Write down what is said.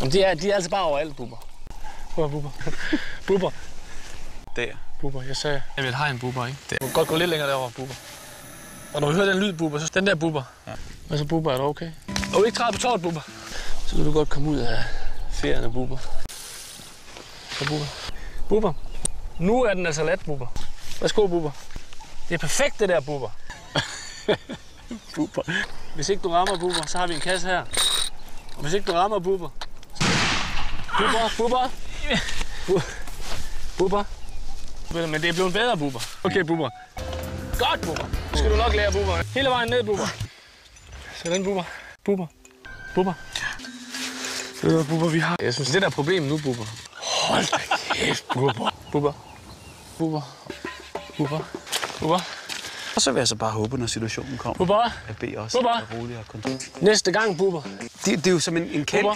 Jamen, de er altså bare overalt, Bubber. Prøv at Bubber. Bubber. Der. Bubber, jeg sagde, jeg vil have en Bubber, ikke? Du kan godt gå lidt længere derover, Bubber. Og når du hører den lyd, Bubber, så den der Bubber. Ja. Og så Bubber, er du okay? Og ikke træde på tåret, Bubber. Så kan du godt komme ud af ferien af Bubber. Så Bubber. Bubber. Nu er den altså lat, Bubber. Værsgo, Bubber. Det er perfekt, det der, Bubber. Bubber. Hvis ikke du rammer, Bubber, så har vi en kasse her. Og hvis ikke du rammer, Bubber... Bubber. Bubber. Men det er blevet bedre, Bubber. Okay, Bubber. Godt, Bubber. Nu skal du nok lære, Bubber. Hele vejen ned, Bubber. Sådan, Bubber. Bubber. Bubber. Bubber, vi har... Jeg synes, det der er problemet nu, Bubber. Hold da kæft, Bubber. Bubber. Bubber. Bubber. Bubber. Og så vil jeg så bare håbe, når situationen kommer. Bubber. At B også Bubber. er rolig og kontrol. Næste gang, Bubber. Det er jo som en kælk.